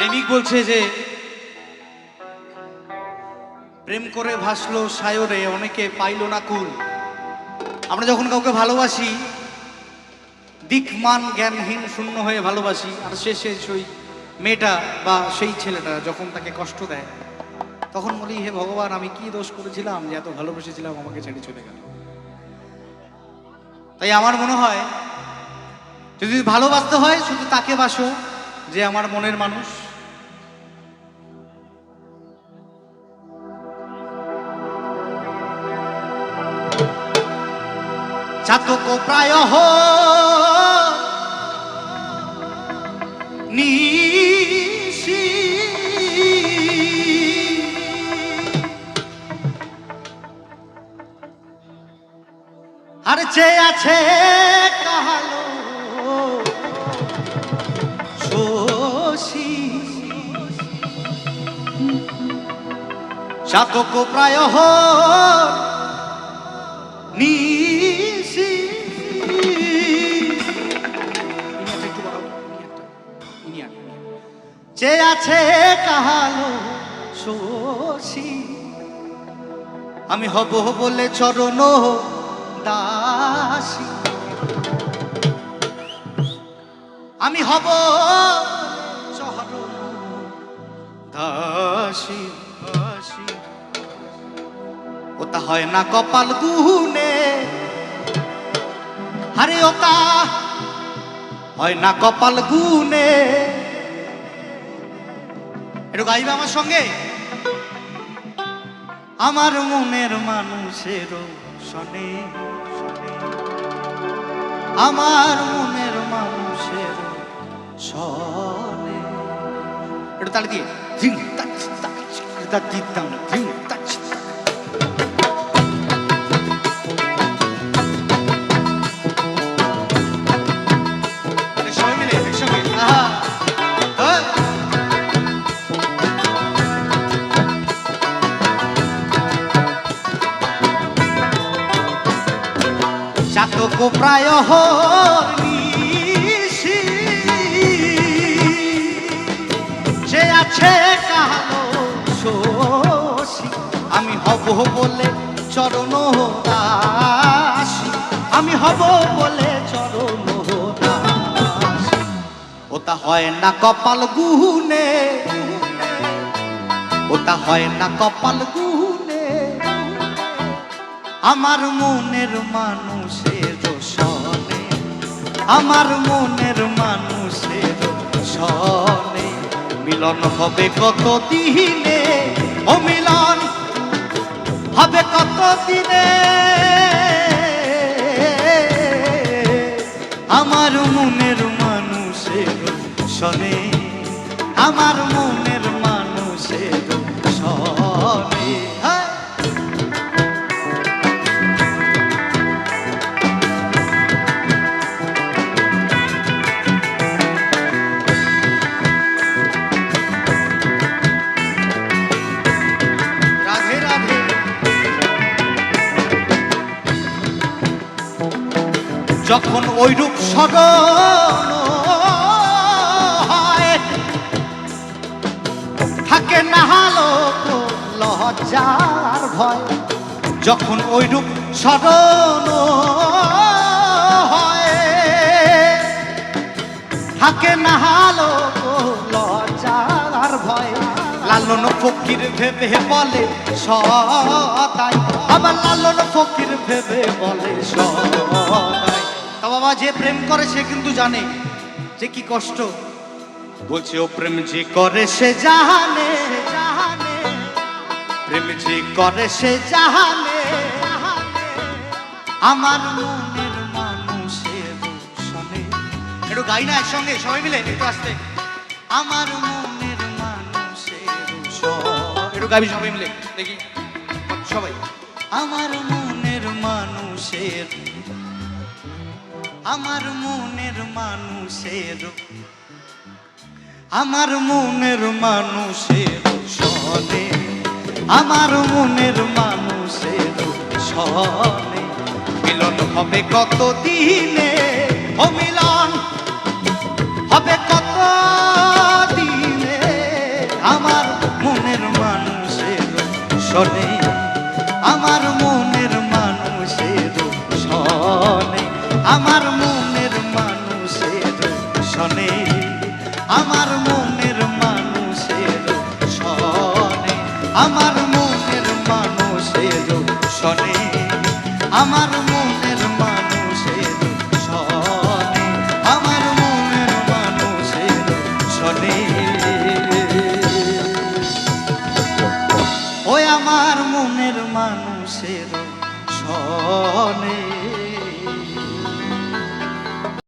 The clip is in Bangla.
প্রেমিক বলছে যে প্রেম করে ভাসলো সায়রে অনেকে পাইলো না কুল। আমরা যখন কাউকে ভালোবাসি দিকমান জ্ঞানহীন শূন্য হয়ে ভালোবাসি, আর শেষে সেই মেয়েটা বা সেই ছেলেটা যখন তাকে কষ্ট দেয় তখন বলি, হে ভগবান, আমি কি দোষ করেছিলাম যে এত ভালোবেসেছিলাম আমাকে ছেড়ে চলে গেল। তাই আমার মনে হয় যদি ভালোবাসতে হয় শুধু তাকে বাসো যে আমার মনের মানুষ। চাতক প্রায় নিশি আর চেয়ে আছে কাহালো শশী। চাতক প্রায় নিশি যে আছে কাহালো শশী, আমি হব বলে চরণ দাসী। আমি হব চরণ দাসী। ওটা হয় না কপাল গুনে, আরে ওটা হয় না কপাল গুনে। একটু গাইবে আমার সঙ্গে। আমার মনের মানুষের শনে, আমার মনের মানুষের শনে। একটু তালে দিয়ে ঝিং তাচ তাচ দিতাম ঝিং তাচ। সবাই মিলে একসঙ্গে চাতক প্রায় নিশি যে আছে কালো শশী, আমি হব বলে চরণ দাসী। আমি হব বলে চরণ দাসী। ওটা হয় না কপাল গুনে, ওটা হয় না কপাল গুনে। আমার মনের মানুষের শনে, আমার মনের মানুষের শনে। মিলন হবে কত দিনে, ও মিলন হবে কত দিনে। আমার মনের মানুষের শনে, আমার মনের মানুষের শনে। যখন ওইরূপ স্মরণ হয় থাকে না লোক লজ্জার ভয়। যখন ওইরূপ স্মরণ হয় থাকে না লোক লজ্জার ভয়। লালন ফকির ভেবে বলে সদাই, আবার লালন ফকির ভেবে বলে সদাই। তা বাবা, যে প্রেম করে সে কিন্তু জানে যে কি কষ্ট। বলছে ও প্রেম যে করে সে জানে, প্রেম যে করে সে জানে। আমার মনের মানুষের শনে। একটু গাই না একসঙ্গে সবাই মিলে, একটু আসতে। আমার মনের মানুষের শনে। একটু গাবি সবাই মিলে দেখি সবাই। আমার মনের মানুষের, আমার মনের মানুষের, আমার মনের মানুষের শনে, আমার মনের মানুষের শনে। মিলন হবে কত দিনে, ও মিলন হবে কত দিনে। আমার মনের মানুষের শোনে, আমার মনের মানুষের শোনে, আমার মনের মানুষের শোনে, আমার মনের মানুষের শোনে, আমার মনের মানুষের শোনে, আমার